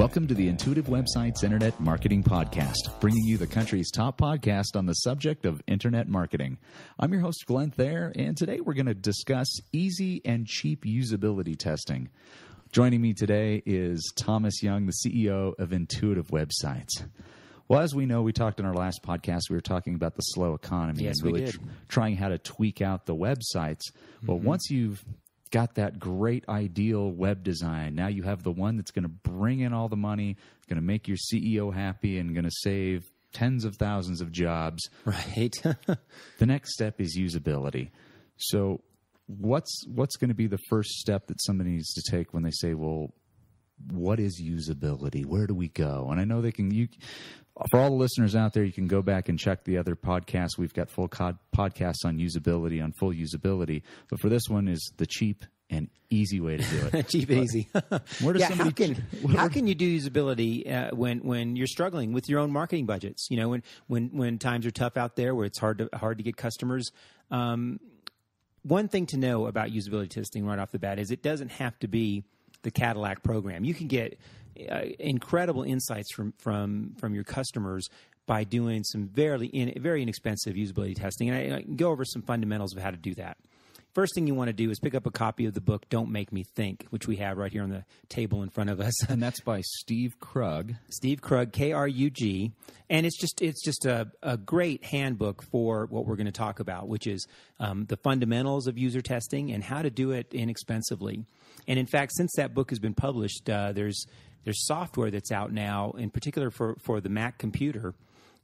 Welcome to the Intuitive Websites Internet Marketing Podcast, bringing you the country's top podcast on the subject of internet marketing. I'm your host, Glenn Thayer, and today we're going to discuss easy and cheap usability testing. Joining me today is Thomas Young, the CEO of Intuitive Websites. Well, as we know, we talked in our last podcast, we were talking about the slow economy and really trying how to tweak out the websites. Well, once you've got that great ideal web design, now you have the one that's going to bring in all the money, going to make your CEO happy, and going to save tens of thousands of jobs. Right. The next step is usability. So what's going to be the first step that somebody needs to take when they say, well, what is usability? Where do we go? And I know for all the listeners out there, you can go back and check the other podcasts. We've got full podcasts on usability, on full usability. But for this one is the cheap and easy way to do it. Cheap and easy. How can you do usability when you're struggling with your own marketing budgets? You know, when times are tough out there, where it's hard to get customers. One thing to know about usability testing right off the bat is it doesn't have to be the Cadillac program. You can get incredible insights from your customers by doing some very inexpensive usability testing. And I can go over some fundamentals of how to do that. First thing you want to do is pick up a copy of the book, Don't Make Me Think, which we have right here on the table in front of us. And that's by Steve Krug. Steve Krug, Krug. And it's just a great handbook for what we're going to talk about, which is the fundamentals of user testing and how to do it inexpensively. And in fact, since that book has been published, there's software that's out now, in particular for the Mac computer,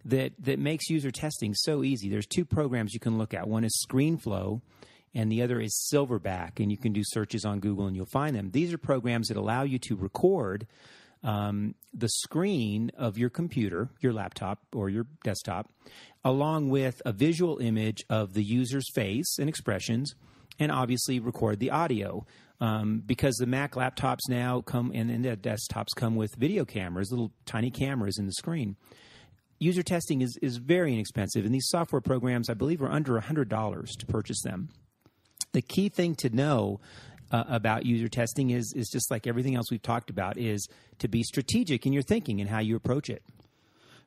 that makes user testing so easy. There's two programs you can look at. One is Screenflow, and the other is Silverback, and you can do searches on Google and you'll find them. These are programs that allow you to record the screen of your computer, your laptop or your desktop, along with a visual image of the user's face and expressions, and obviously record the audio. Because the Mac laptops now come and the desktops come with video cameras, little tiny cameras in the screen. User testing is very inexpensive, and these software programs, I believe, are under $100 to purchase them. The key thing to know about user testing is just like everything else we've talked about, is to be strategic in your thinking and how you approach it.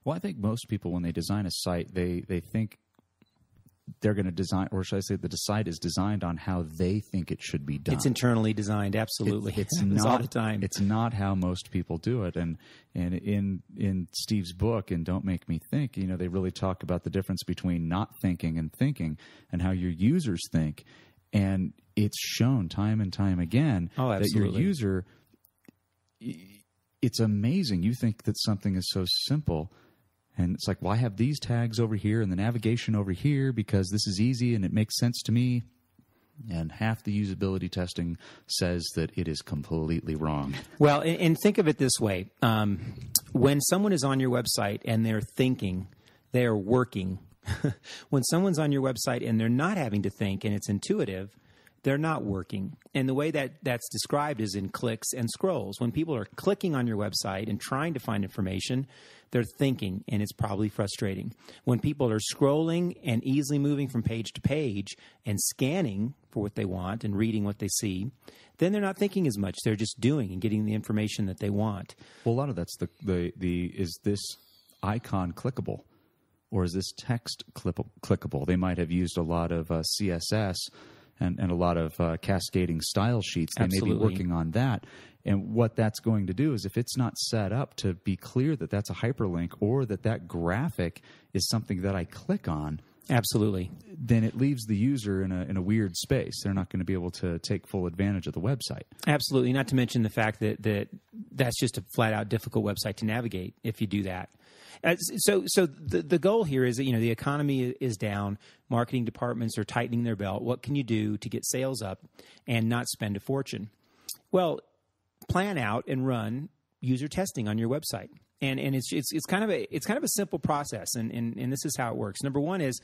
Well, I think most people, when they design a site, they think they're going to design, or should I say the site is designed on how they think it should be done. It's internally designed, absolutely. It's not all the time. It's not how most people do it. And in Steve's book, and Don't Make Me Think, you know, they really talk about the difference between not thinking and thinking, and how your users think. And it's shown time and time again that your user, it's amazing. You think that something is so simple, and it's like, well, I have these tags over here and the navigation over here because this is easy and it makes sense to me. And half the usability testing says that it is completely wrong. Well, and think of it this way. When someone is on your website and they're thinking, they are working. When someone's on your website and they're not having to think and it's intuitive, they're not working. And the way that's described is in clicks and scrolls. When people are clicking on your website and trying to find information, they're thinking, and it's probably frustrating. When people are scrolling and easily moving from page to page and scanning for what they want and reading what they see, then they're not thinking as much. They're just doing and getting the information that they want. Well, a lot of that's is this icon clickable? Or is this text clickable? They might have used a lot of CSS and a lot of cascading style sheets. They may be working on that. And what that's going to do is, if it's not set up to be clear that that's a hyperlink, or that graphic is something that I click on, absolutely, then it leaves the user in a weird space. They're not going to be able to take full advantage of the website. Absolutely. Not to mention the fact that that's just a flat-out difficult website to navigate if you do that. So the goal here is that, you know, the economy is down, marketing departments are tightening their belt. What can you do to get sales up and not spend a fortune? Well, plan out and run user testing on your website. And it's kind of a simple process, and this is how it works. Number one is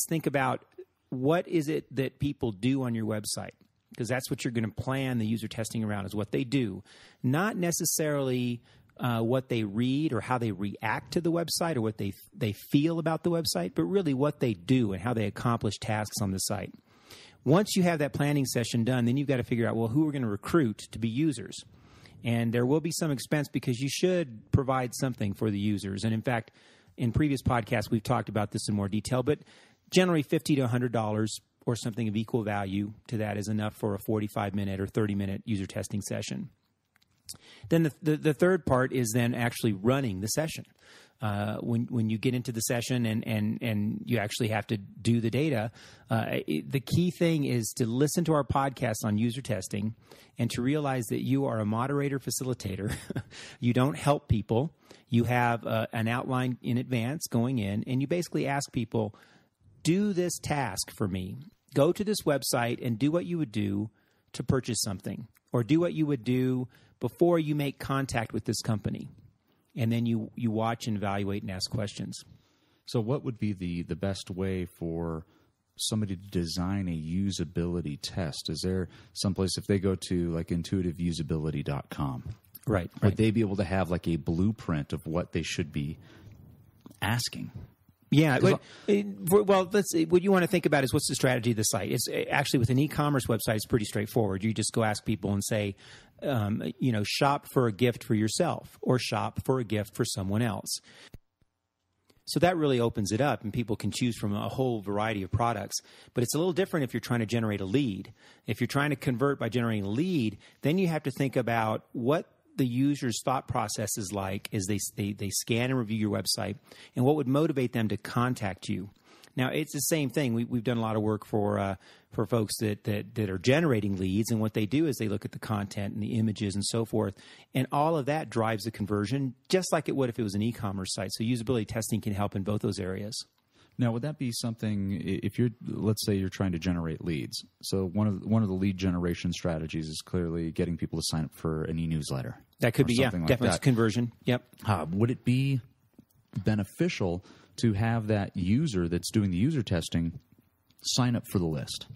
think about, what is it that people do on your website, because that's what you're going to plan the user testing around, is what they do, not necessarily what they read or how they react to the website or what they feel about the website, but really what they do and how they accomplish tasks on the site. Once you have that planning session done, then you've got to figure out, well, who we're going to recruit to be users. And there will be some expense because you should provide something for the users. And in fact, in previous podcasts, we've talked about this in more detail, but generally $50 to $100 or something of equal value to that is enough for a 45-minute or 30-minute user testing session. Then the third part is then actually running the session. When you get into the session and you actually have to do the data, the key thing is to listen to our podcast on user testing and to realize that you are a moderator facilitator. You don't help people. You have an outline in advance going in, and you basically ask people, do this task for me. Go to this website and do what you would do to purchase something, or do what you would do before you make contact with this company. And then you watch and evaluate and ask questions. So what would be the best way for somebody to design a usability test? Is there someplace, if they go to like intuitiveusability.com, right, would they be able to have like a blueprint of what they should be asking? Yeah. Well, let's see. What you want to think about is what's the strategy of the site. It's actually with an e-commerce website, it's pretty straightforward. You just go ask people and say, shop for a gift for yourself or shop for a gift for someone else. So that really opens it up, and people can choose from a whole variety of products. But it's a little different if you're trying to generate a lead. If you're trying to convert by generating a lead, then you have to think about what the user's thought process is like as they scan and review your website, and what would motivate them to contact you. Now, it's the same thing. We've done a lot of work for folks that are generating leads, and what they do is they look at the content and the images and so forth, and all of that drives the conversion, just like it would if it was an e-commerce site. So usability testing can help in both those areas. Now, would that be something if let's say you're trying to generate leads? So one of the lead generation strategies is clearly getting people to sign up for an e-newsletter. That could be, like definitely that. Conversion. Yep. Would it be beneficial to have that user that's doing the user testing sign up for the list?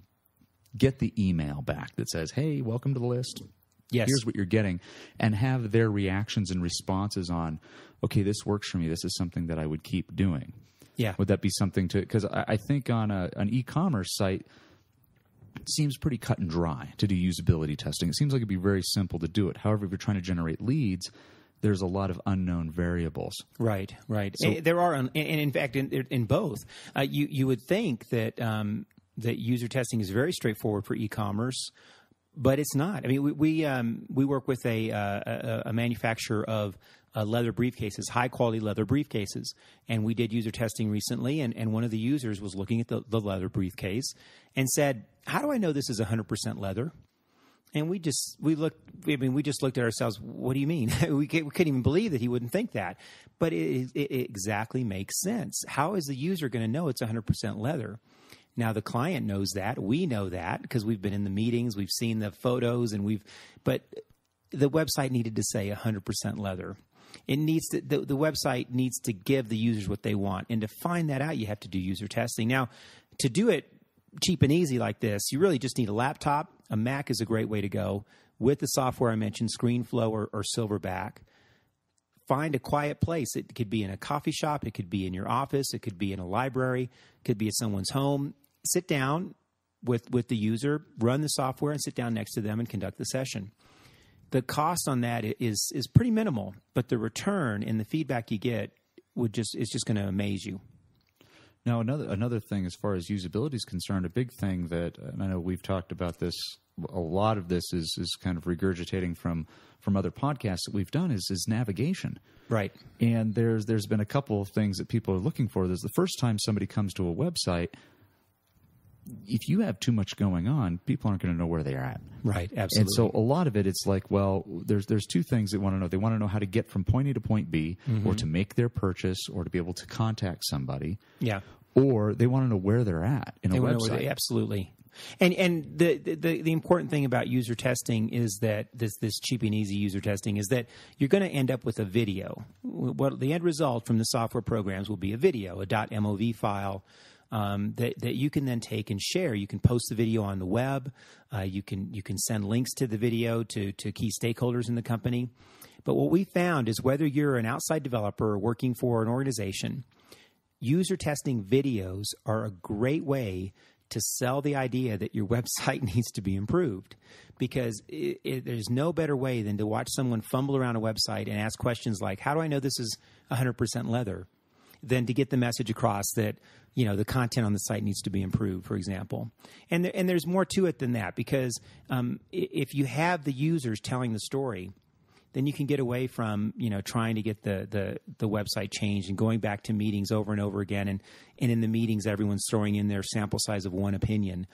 Get the email back that says, "Hey, welcome to the list. Yes. Here's what you're getting," and have their reactions and responses on, "Okay, this works for me. This is something that I would keep doing." Yeah. Would that be something to – because I think on an e-commerce site, it seems pretty cut and dry to do usability testing. It seems like it'd be very simple to do it. However, if you're trying to generate leads, there's a lot of unknown variables. Right. So, there are, and in fact, in both, you would think that that user testing is very straightforward for e-commerce, but it's not. I mean, we work with a manufacturer of leather briefcases, high-quality leather briefcases. And we did user testing recently, and one of the users was looking at the leather briefcase and said, "How do I know this is 100% leather?" And we just looked at ourselves, what do you mean? we couldn't even believe that he wouldn't think that. But it exactly makes sense. How is the user going to know it's 100% leather? Now, the client knows that. We know that because we've been in the meetings, we've seen the photos, but the website needed to say 100% leather. It needs to, the website needs to give the users what they want. And to find that out, you have to do user testing. Now, to do it cheap and easy like this, you really just need a laptop. A Mac is a great way to go with the software I mentioned, Screenflow or Silverback. Find a quiet place. It could be in a coffee shop. It could be in your office. It could be in a library. It could be at someone's home. Sit down with the user, run the software, and sit down next to them and conduct the session. The cost on that is pretty minimal, but the return and the feedback you get is just going to amaze you. Now, another thing as far as usability is concerned, a big thing that, and I know we've talked about this, a lot of this is kind of regurgitating from other podcasts that we've done is navigation. Right. And there's been a couple of things that people are looking for. There's the first time somebody comes to a website, if you have too much going on, people aren't going to know where they are at. Right, absolutely. And so a lot of it, it's like, well, there's two things they want to know. They want to know how to get from point A to point B, or to make their purchase, or to be able to contact somebody. Yeah. Or they want to know where they're at in a website. Absolutely. And the important thing about user testing is that this cheap and easy user testing is that you're going to end up with a video. What the end result from the software programs will be a video, a .mov file. That you can then take and share. You can post the video on the web. You can send links to the video to key stakeholders in the company. But what we found is whether you're an outside developer or working for an organization, user testing videos are a great way to sell the idea that your website needs to be improved, because there's no better way than to watch someone fumble around a website and ask questions like, how do I know this is 100% leather, than to get the message across that, the content on the site needs to be improved, for example. And there's more to it than that, because if you have the users telling the story, then you can get away from, trying to get the website changed and going back to meetings over and over again. And in the meetings, everyone's throwing in their sample size of one opinion.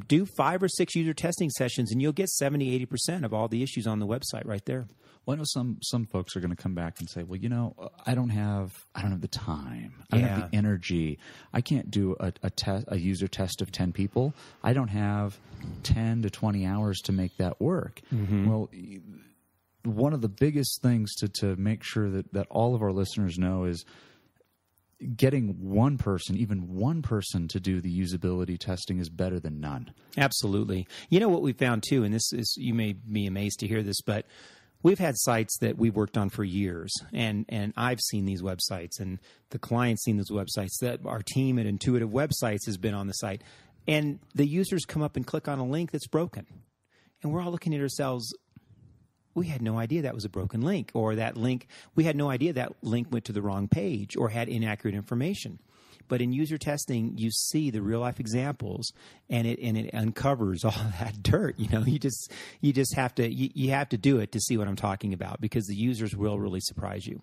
Do 5 or 6 user testing sessions, and you'll get 70-80% of all the issues on the website right there. Well, I know some folks are going to come back and say, well, I don't have the time. I don't have the energy. I can't do a user test of 10 people. I don't have 10 to 20 hours to make that work. Mm-hmm. Well, one of the biggest things to make sure that all of our listeners know is getting even one person to do the usability testing is better than none. Absolutely. What we found too, and this is, you may be amazed to hear this, but we've had sites that we've worked on for years, and I've seen these websites, and the client's seen those websites, that our team at Intuitive Websites has been on the site, and the users come up and click on a link that's broken. And we're all looking at ourselves, we had no idea that was a broken link, or that link, we had no idea that link went to the wrong page or had inaccurate information. But in user testing, you see the real life examples, and it uncovers all that dirt. You just have to do it to see what I'm talking about, because the users will really surprise you.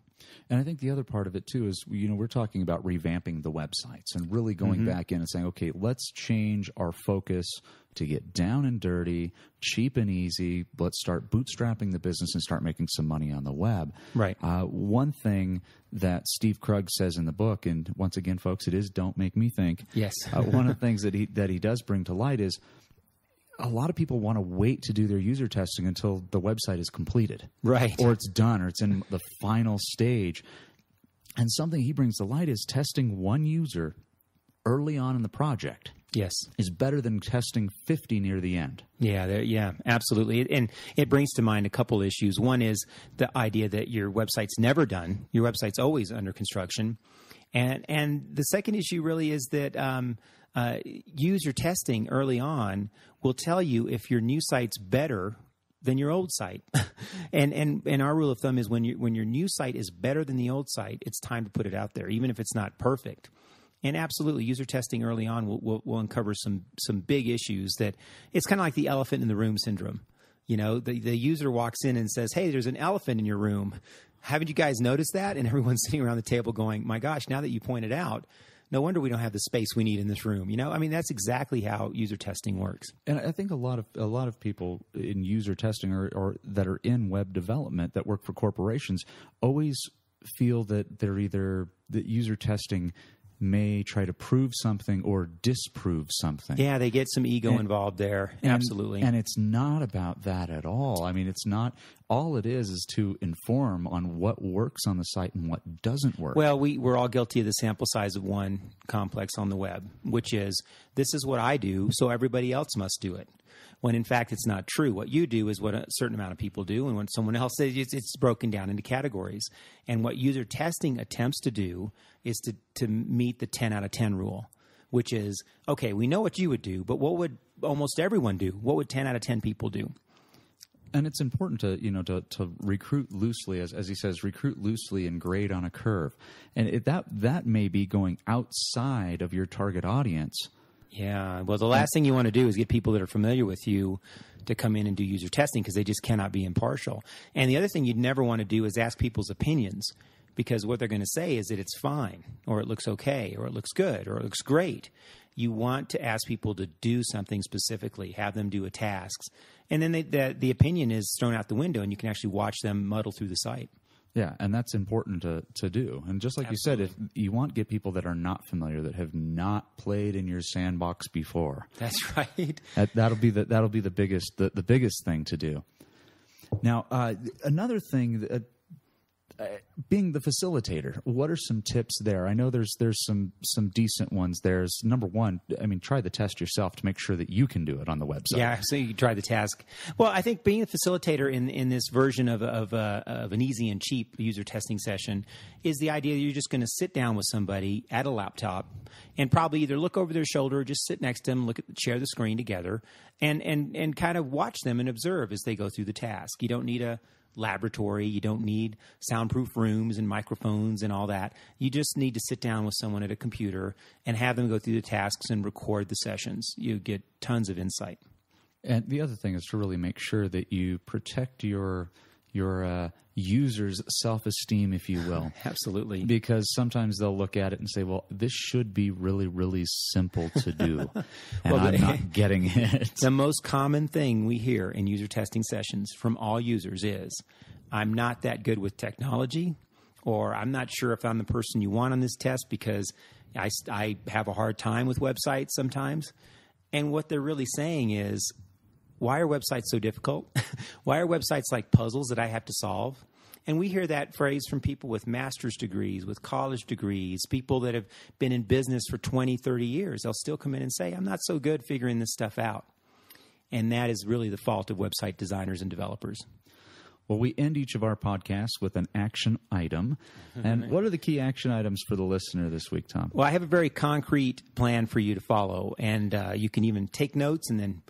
And I think the other part of it too is, we're talking about revamping the websites and really going back in and saying, okay, let's change our focus to get down and dirty, cheap and easy. Let's start bootstrapping the business and start making some money on the web. Right. One thing that Steve Krug says in the book, and once again, folks, it is Don't Make Me Think. Yes. One of the things that he does bring to light is a lot of people want to wait to do their user testing until the website is completed. Right. Or it's done, or it's in the final stage. And something he brings to light is testing one user early on in the project. Yes. Is better than testing 50 near the end. Yeah, absolutely. And it brings to mind a couple issues. One is the idea that your website's never done. Your website's always under construction. And the second issue really is that user testing early on will tell you if your new site's better than your old site. and our rule of thumb is when your new site is better than the old site, it's time to put it out there, even if it's not perfect. And absolutely, user testing early on will uncover some big issues that it's kind of like the elephant in the room syndrome. The user walks in and says, hey, there's an elephant in your room. Haven't you guys noticed that? And everyone's sitting around the table going, my gosh, now that you pointed out, no wonder we don't have the space we need in this room. That's exactly how user testing works. And I think a lot of people in user testing or that are in web development that work for corporations always feel that that user testing may try to prove something or disprove something. Yeah, they get some ego involved there. Absolutely. And it's not about that at all. It's not. All it is to inform on what works on the site and what doesn't work. Well, we're all guilty of the sample size of one complex on the web, which is, this is what I do, so everybody else must do it. When in fact it's not true. What you do is what a certain amount of people do, and when someone else says, it's broken down into categories. And what user testing attempts to do is to meet the 10 out of 10 rule, which is, okay, we know what you would do, but what would almost everyone do? What would 10 out of 10 people do? And it's important to recruit loosely, as he says, recruit loosely and grade on a curve. And that may be going outside of your target audience. Yeah. Well, the last thing you want to do is get people that are familiar with you to come in and do user testing, because they just cannot be impartial. And the other thing you'd never want to do is ask people's opinions, because what they're going to say is that it's fine, or it looks okay, or it looks good, or it looks great. You want to ask people to do something specifically, have them do a task. And then the opinion is thrown out the window, and you can actually watch them muddle through the site. Yeah, and that's important to do. And just like Absolutely. you said, if you want to get people that are not familiar, that have not played in your sandbox before. That's right. That'll be the biggest thing to do. Now, another thing being the facilitator, what are some tips there? I know there's some decent ones. There's number one, I mean, try the test yourself to make sure that you can do it on the website. Yeah, so you try the task. Well, I think being a facilitator in this version of an easy and cheap user testing session is the idea that you're just going to sit down with somebody at a laptop and probably either look over their shoulder or just sit next to them, share the screen together, and kind of watch them and observe as they go through the task. You don't need a laboratory. You don't need soundproof rooms and microphones and all that. You just need to sit down with someone at a computer and have them go through the tasks and record the sessions. You get tons of insight. And the other thing is to really make sure that you protect your users' self-esteem, if you will. Absolutely. Because sometimes they'll look at it and say, well, this should be really, really simple to do. And well, I'm not getting it. The most common thing we hear in user testing sessions from all users is, I'm not that good with technology, or I'm not sure if I'm the person you want on this test because I have a hard time with websites sometimes. And what they're really saying is, why are websites so difficult? Why are websites like puzzles that I have to solve? And we hear that phrase from people with master's degrees, with college degrees, people that have been in business for 20, 30 years. They'll still come in and say, I'm not so good figuring this stuff out. And that is really the fault of website designers and developers. Well, we end each of our podcasts with an action item. And what are the key action items for the listener this week, Tom? Well, I have a very concrete plan for you to follow. And you can even take notes and then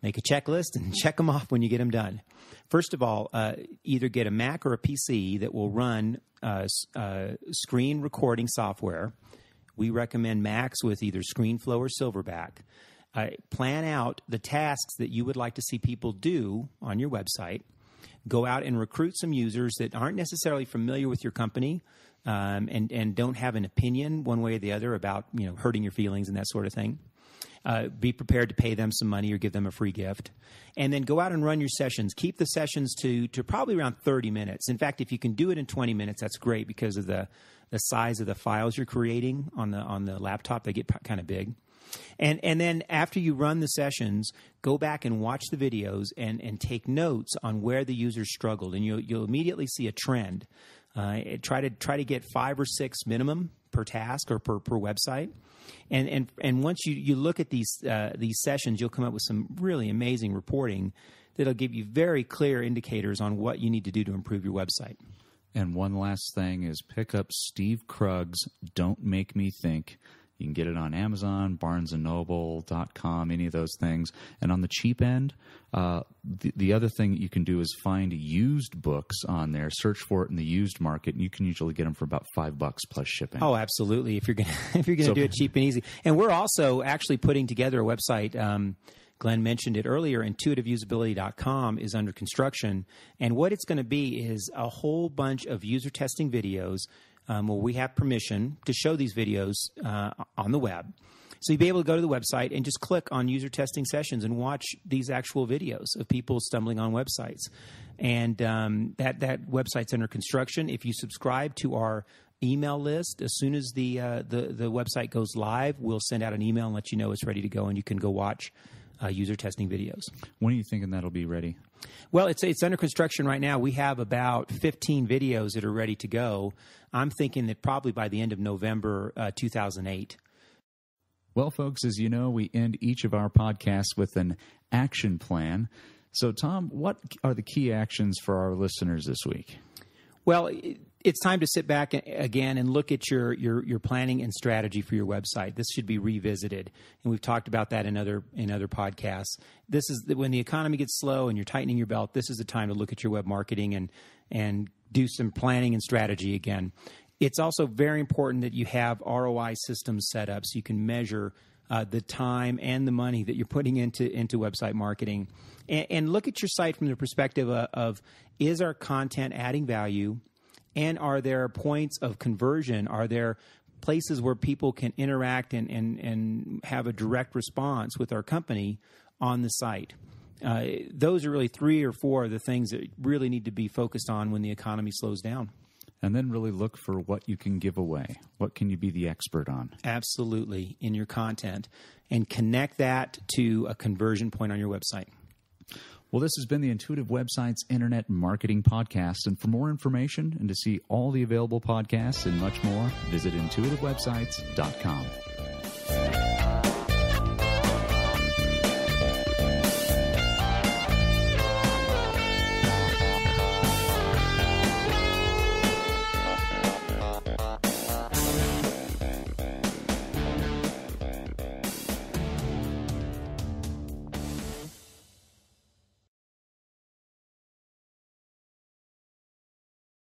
make a checklist and check them off when you get them done. First of all, either get a Mac or a PC that will run screen recording software. We recommend Macs with either Screenflow or Silverback. Plan out the tasks that you would like to see people do on your website. Go out and recruit some users that aren't necessarily familiar with your company and don't have an opinion one way or the other about hurting your feelings and that sort of thing. Be prepared to pay them some money or give them a free gift. And then go out and run your sessions. Keep the sessions to probably around 30 minutes. In fact, if you can do it in 20 minutes, that's great because of the size of the files you're creating on the laptop. They get kind of big. And then after you run the sessions, go back and watch the videos and take notes on where the users struggled. And you'll immediately see a trend. Try to get 5 or 6 minimum per task or per website. And once you look at these sessions, you'll come up with some really amazing reporting that'll give you very clear indicators on what you need to do to improve your website. And one last thing is pick up Steve Krug's Don't Make Me Think. You can get it on Amazon, BarnesandNoble.com, any of those things. And on the cheap end, the other thing that you can do is find used books on there. Search for it in the used market, and you can usually get them for about $5 plus shipping. Oh, absolutely! If you're gonna do it cheap and easy. And we're also actually putting together a website. Glenn mentioned it earlier. IntuitiveUsability.com is under construction, and what it's going to be is a whole bunch of user testing videos. Where we have permission to show these videos on the web. So you'll be able to go to the website and just click on user testing sessions and watch these actual videos of people stumbling on websites. And that website's under construction. If you subscribe to our email list, as soon as the website goes live, we'll send out an email and let you know it's ready to go, and you can go watch user testing videos. When are you thinking that'll be ready? Well, it's under construction right now. We have about 15 videos that are ready to go. I'm thinking that probably by the end of November 2008. Well, folks, as you know, we end each of our podcasts with an action plan. So, Tom, what are the key actions for our listeners this week? Well, it's time to sit back again and look at your planning and strategy for your website. This should be revisited, and we've talked about that in other podcasts. This is when the economy gets slow and you're tightening your belt. This is the time to look at your web marketing and do some planning and strategy again. It's also very important that you have ROI systems set up so you can measure the time and the money that you're putting into website marketing, and look at your site from the perspective of is our content adding value, and are there points of conversion? Are there places where people can interact and have a direct response with our company on the site? Those are really 3 or 4 of the things that really need to be focused on when the economy slows down. And then really look for what you can give away. What can you be the expert on? Absolutely, in your content. And connect that to a conversion point on your website. Well, this has been the Intuitive Websites Internet Marketing Podcast. And for more information and to see all the available podcasts and much more, visit intuitivewebsites.com.